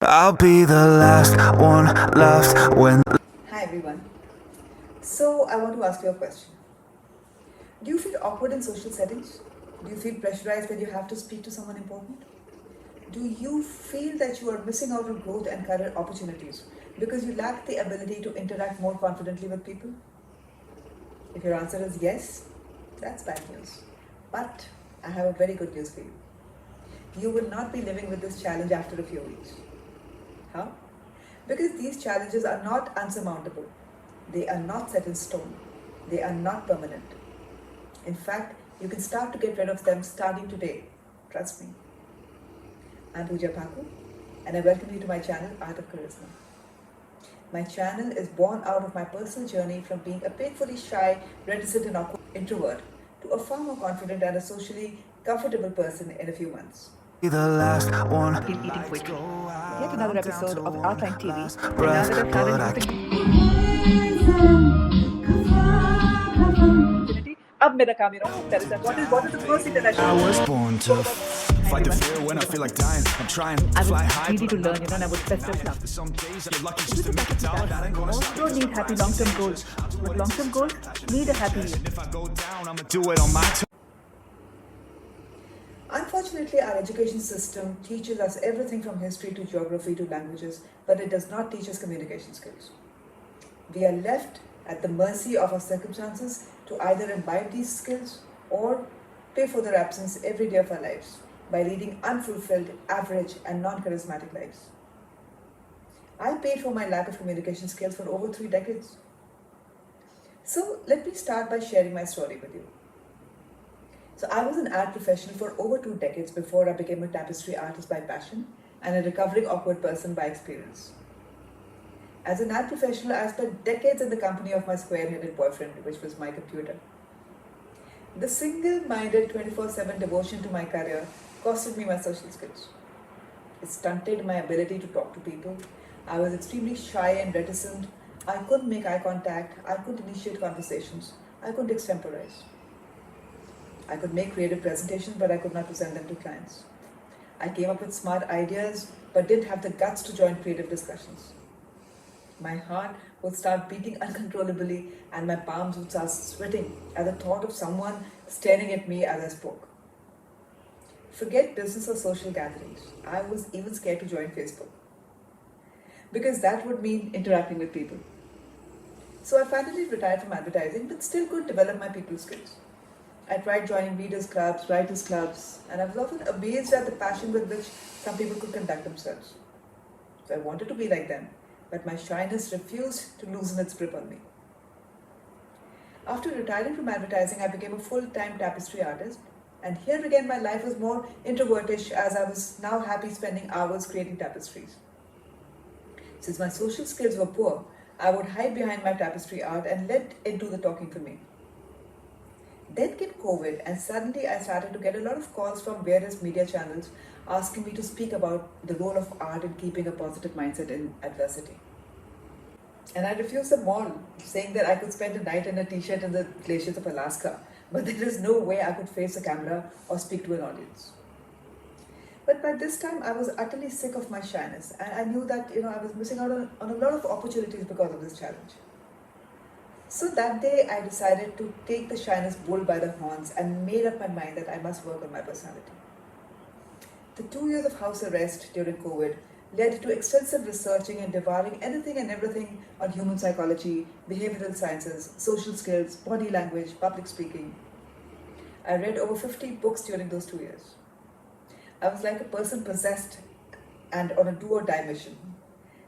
I'll be the last one left when. Hi everyone. So I want to ask you a question. Do you feel awkward in social settings? Do you feel pressurized when you have to speak to someone important? Do you feel that you are missing out on growth and career opportunities because you lack the ability to interact more confidently with people? If your answer is yes, that's bad news. But I have a very good news for you. You will not be living with this challenge after a few weeks. How? Because these challenges are not unsurmountable. They are not set in stone. They are not permanent. In fact, you can start to get rid of them starting today. Trust me. I'm Puja, and I welcome you to my channel, Art of Charisma. My channel is born out of my personal journey from being a painfully shy, reticent and awkward introvert to a far more confident and a socially comfortable person in a few months. Be the last one. Keep eating quickly. Yet another episode of Outline TV. Breath, but I अब मेरा काम है that is that what is the first thing that I should was born to fight the fear when I feel like dying. I'm trying to fly high. needy to learn, and I was best of luck. Some days you're lucky just to make it out. That ain't gonna Most don't need happy long-term goals, but long-term goals need a happy you. if I go down, I'ma do it on my terms. Unfortunately, our education system teaches us everything from history to geography to languages, but it does not teach us communication skills. We are left at the mercy of our circumstances to either imbibe these skills or pay for their absence every day of our lives by leading unfulfilled, average, and non-charismatic lives. I paid for my lack of communication skills for over 3 decades. So let me start by sharing my story with you. So I was an art professional for over 2 decades before I became a tapestry artist by passion and a recovering awkward person by experience. As an art professional, I spent decades in the company of my square-headed boyfriend, which was my computer. The single-minded 24/7 devotion to my career costed me my social skills. It stunted my ability to talk to people. I was extremely shy and reticent. I couldn't make eye contact. I couldn't initiate conversations. I couldn't extemporize. I could make creative presentations, but I could not present them to clients. I came up with smart ideas, but didn't have the guts to join creative discussions. My heart would start beating uncontrollably, and my palms would start sweating at the thought of someone staring at me as I spoke. Forget business or social gatherings. I was even scared to join Facebook, because that would mean interacting with people. So I finally retired from advertising, but still could develop my people skills. I tried joining readers' clubs, writers' clubs, and I was often amazed at the passion with which some people could conduct themselves. So I wanted to be like them, but my shyness refused to loosen its grip on me. After retiring from advertising, I became a full-time tapestry artist, and here again my life was more introvertish as I was now happy spending hours creating tapestries. Since my social skills were poor, I would hide behind my tapestry art and let it do the talking for me. Then came COVID, and suddenly I started to get a lot of calls from various media channels asking me to speak about the role of art in keeping a positive mindset in adversity. And I refused them all, saying that I could spend a night in a t-shirt in the glaciers of Alaska, but there is no way I could face a camera or speak to an audience. But by this time, I was utterly sick of my shyness, and I knew that I was missing out on a lot of opportunities because of this challenge. So that day, I decided to take the shyness bull by the horns and made up my mind that I must work on my personality. The 2 years of house arrest during COVID led to extensive researching and devouring anything and everything on human psychology, behavioral sciences, social skills, body language, public speaking. I read over 50 books during those 2 years. I was like a person possessed and on a do-or-die mission.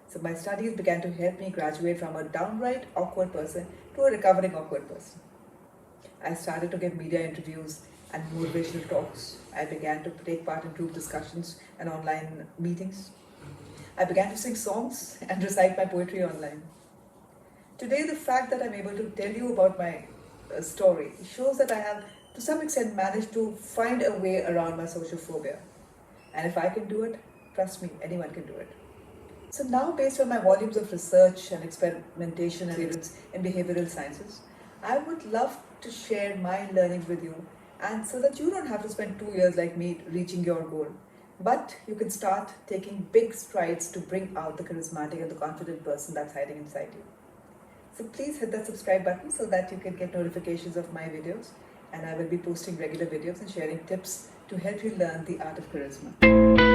So my studies began to help me graduate from a downright awkward person to a recovering awkward person. I started to give media interviews and motivational talks. I began to take part in group discussions and online meetings. I began to sing songs and recite my poetry online. Today, the fact that I'm able to tell you about my story shows that I have, to some extent, managed to find a way around my social phobia. And if I can do it, trust me, anyone can do it. So now, based on my volumes of research and experimentation and experience in behavioral sciences, I would love to share my learnings with you, and so that you don't have to spend 2 years like me reaching your goal. But you can start taking big strides to bring out the charismatic and the confident person that's hiding inside you. So please hit that subscribe button so that you can get notifications of my videos. And I will be posting regular videos and sharing tips to help you learn the art of charisma.